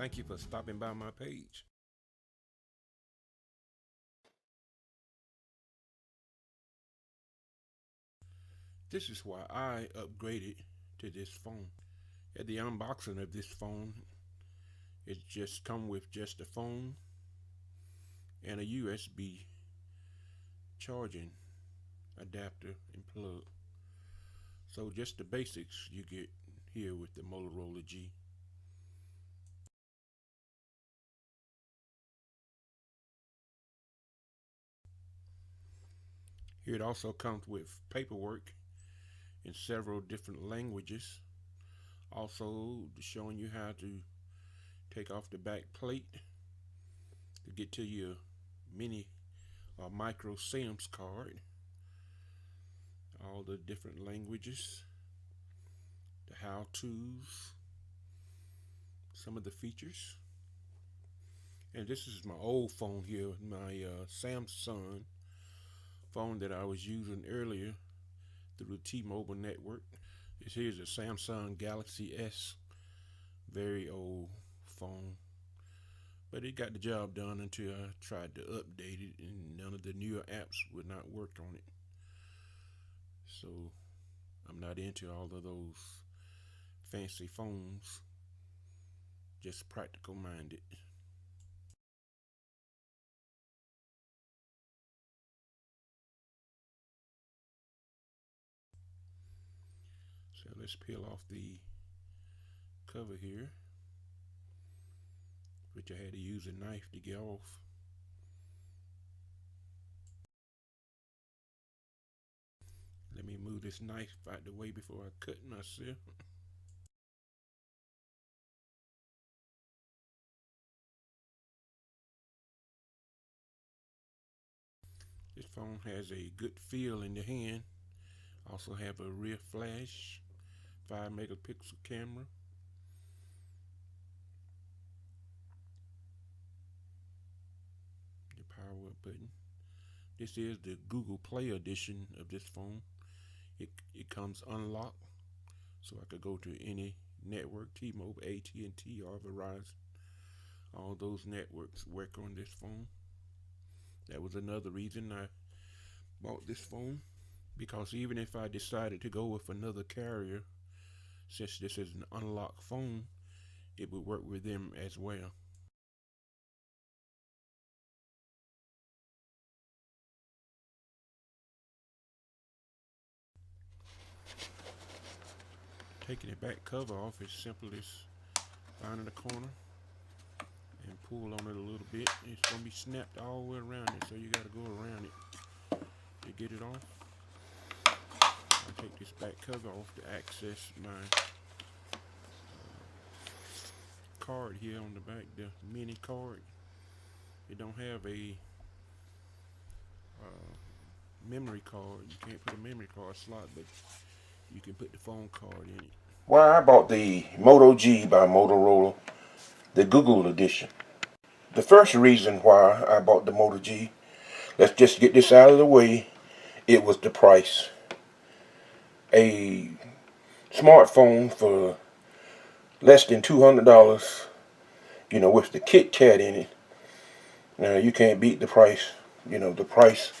Thank you for stopping by my page. This is why I upgraded to this phone. At the unboxing of this phone, it just come with just a phone and a USB charging adapter and plug. So just the basics you get here with the Motorola G. Here it also comes with paperwork in several different languages. Also showing you how to take off the back plate to get to your mini or micro SIMs card. All the different languages, the how-tos, some of the features. And this is my old phone here, my Samsung phone that I was using earlier through the T-Mobile network. This here is a Samsung Galaxy S, very old phone, but it got the job done until I tried to update it and none of the newer apps would not work on it. So I'm not into all of those fancy phones, just practical minded. So let's peel off the cover here, which I had to use a knife to get off. Let me move this knife out the way before I cut myself. This phone has a good feel in the hand. Also have a rear flash, 5 megapixel camera. The power up button. This is the Google Play edition of this phone. It comes unlocked, so I could go to any network, T-Mobile, AT&T, or Verizon. All those networks work on this phone. That was another reason I bought this phone, because even if I decided to go with another carrier, since this is an unlocked phone, it would work with them as well. Taking the back cover off is simple as finding the corner and pull on it a little bit. It's going to be snapped all the way around it, so you got to go around it to get it off. I'll take this back cover off to access my card here on the back, the mini card. It don't have a memory card. You can't put a memory card slot, but you can put the phone card in it. Well, I bought the Moto G by Motorola, the Google edition. The first reason why I bought the Moto G, let's just get this out of the way, it was the price. A smartphone for less than $200, you know, with the KitKat in it, you can't beat the price. You know, the price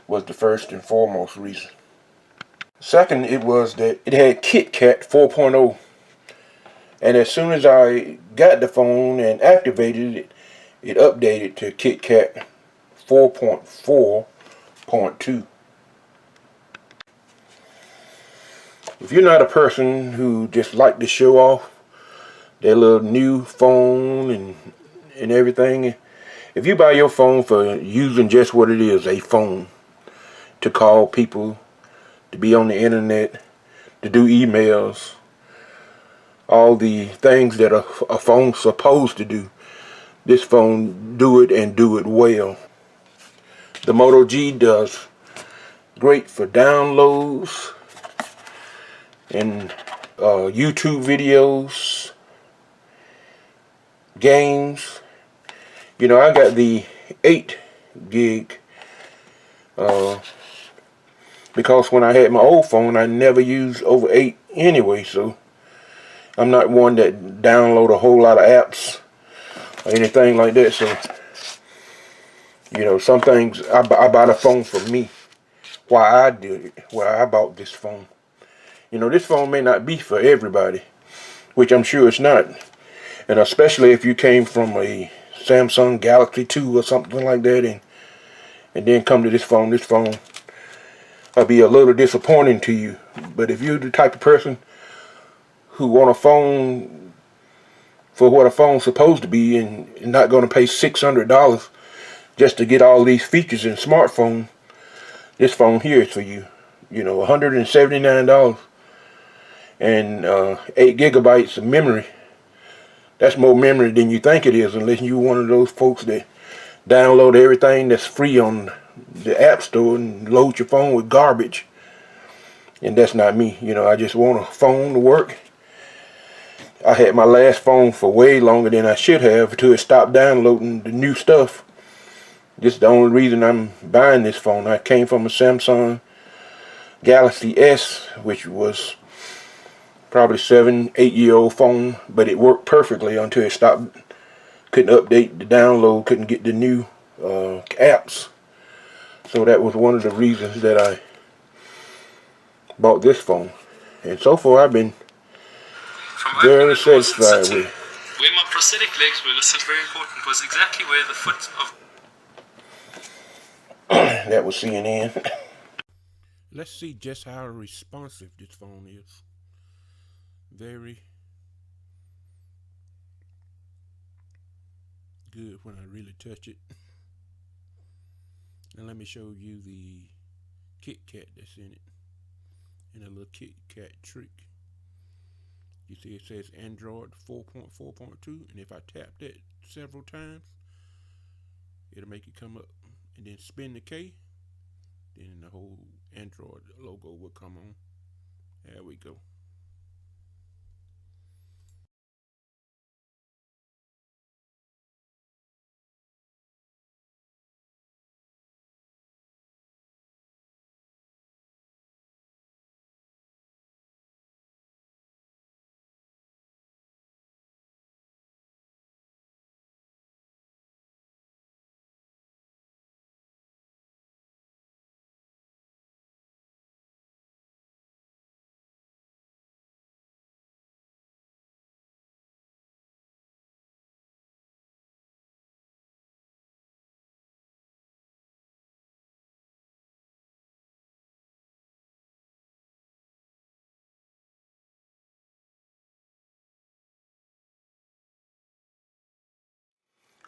was the first and foremost reason. Second, it was that it had KitKat 4.0, and as soon as I got the phone and activated it, it updated to KitKat 4.4.2. If you're not a person who just like to show off their little new phone and everything, if you buy your phone for using just what it is, a phone, to call people, to be on the internet, to do emails, all the things that a phone's supposed to do, this phone do it and do it well. The Moto G does great for downloads and YouTube videos, games. You know, I got the 8 gig because when I had my old phone, I never used over 8 anyway, so I'm not one that download a whole lot of apps or anything like that. So, you know, some things I bought a phone for me. Why I did it, why I bought this phone. You know, this phone may not be for everybody, which I'm sure it's not. And especially if you came from a Samsung Galaxy 2 or something like that, and then come to this phone will be a little disappointing to you. But if you're the type of person who want a phone for what a phone's supposed to be and not going to pay $600 just to get all these features in a smartphone, this phone here is for you. You know, $179 and 8 gigabytes of memory. That's more memory than you think it is, unless you're one of those folks that download everything that's free on the App Store and load your phone with garbage. And that's not me. You know, I just want a phone to work. I had my last phone for way longer than I should have until it stopped downloading the new stuff. This is the only reason I'm buying this phone. I came from a Samsung Galaxy S, which was probably 7-8-year-old phone, but it worked perfectly until it stopped. Couldn't update the download, couldn't get the new apps. So that was one of the reasons that I bought this phone. And so far I've been very satisfied with it. Where my prosthetic legs were, this is very important, was exactly where the foot of... That was CNN. Let's see just how responsive this phone is. Very good when I really touch it. And let me show you the KitKat that's in it, and a little KitKat trick. You see it says Android 4.4.2, and if I tap that several times, it'll make it come up, and then spin the K, then the whole Android logo will come on. There we go.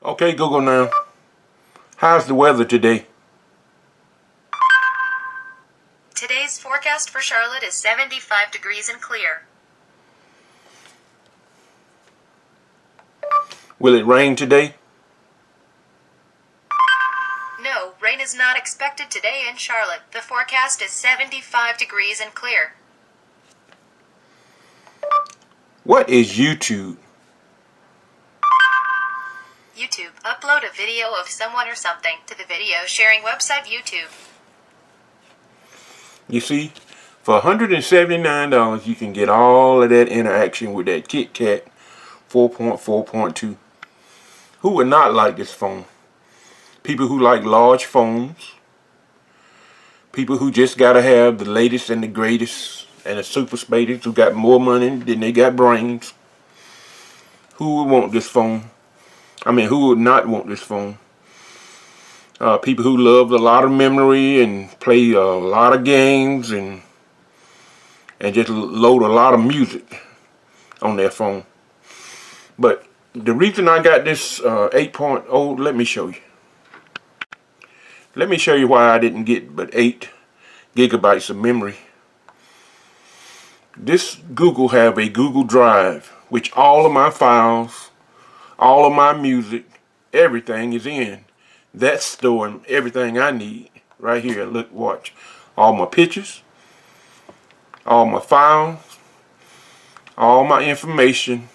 Okay, Google now. How's the weather today? Today's forecast for Charlotte is 75 degrees and clear. Will it rain today? No, rain is not expected today in Charlotte. The forecast is 75 degrees and clear. What is YouTube? YouTube. Upload a video of someone or something to the video sharing website YouTube. You see, for $179, you can get all of that interaction with that KitKat 4.4.2. Who would not like this phone? People who like large phones. People who just gotta have the latest and the greatest, and the super spaders who got more money than they got brains. Who would want this phone? I mean, who would not want this phone? People who love a lot of memory and play a lot of games and just load a lot of music on their phone. But the reason I got this 8.0, let me show you. Let me show you why I didn't get but 8 gigabytes of memory. This Google have a Google Drive, which all of my files, all of my music, everything is in. That's storing everything I need right here. Look, watch. All my pictures, all my files, all my information,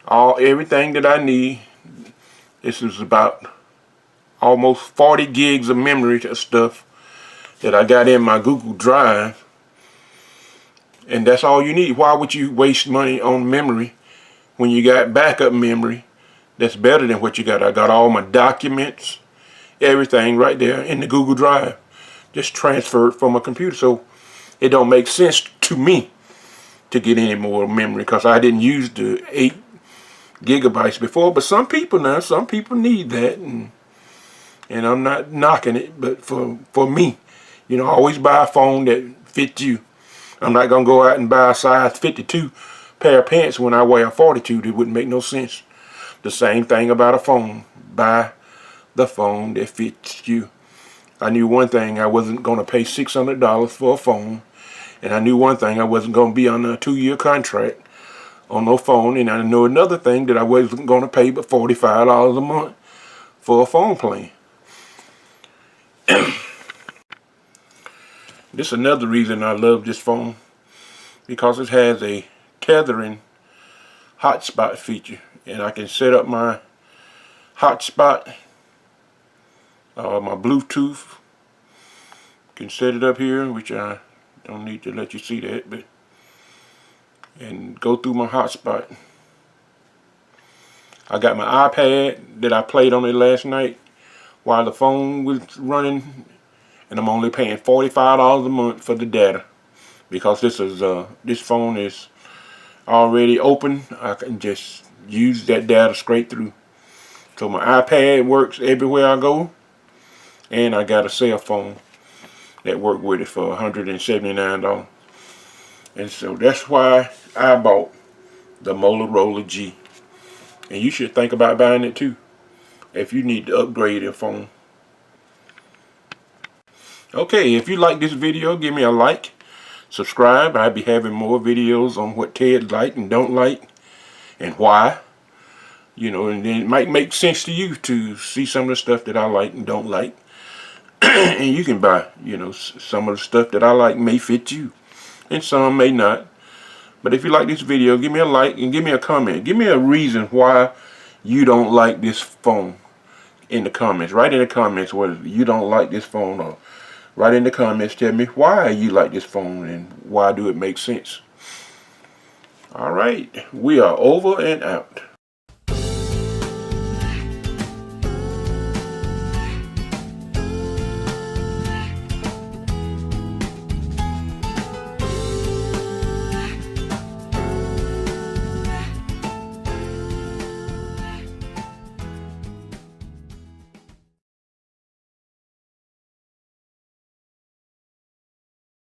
everything that I need. This is about almost 40 gigs of memory stuff that I got in my Google Drive. And that's all you need. Why would you waste money on memory when you got backup memory that's better than what you got. I got all my documents, everything right there in the Google Drive, just transferred from a computer. So it don't make sense to me to get any more memory, because I didn't use the 8 gigabytes before. But some people need that, and I'm not knocking it. But for me, you know, always buy a phone that fits you. I'm not gonna go out and buy a size 52 pair of pants when I wear a 42. It wouldn't make no sense. The same thing about a phone. Buy the phone that fits you. I knew one thing: I wasn't gonna pay $600 for a phone, and I knew one thing: I wasn't gonna be on a 2-year contract on no phone, and I know another thing, that I wasn't gonna pay but $45 a month for a phone plan. This is another reason I love this phone, because it has a tethering hotspot feature, and I can set up my hotspot, my Bluetooth. Can set it up here, which I don't need to let you see that, but and go through my hotspot. I got my iPad that I played on it last night while the phone was running, and I'm only paying $45 a month for the data, because this phone is already open. I can just use that data straight through. So my iPad works everywhere I go, and I got a cell phone that worked with it for $179. And so that's why I bought the Motorola G. And you should think about buying it too, if you need to upgrade your phone. Okay, if you like this video, give me a like, subscribe. I'll be having more videos on what Ted like and don't like, and why. You know, and then it might make sense to you to see some of the stuff that I like and don't like. And you can buy, you know, some of the stuff that I like may fit you, and some may not. But if you like this video, give me a like and give me a comment. Give me a reason why you don't like this phone in the comments. Write in the comments whether you don't like this phone, or write in the comments, tell me why you like this phone and why do it make sense. Alright, we are over and out.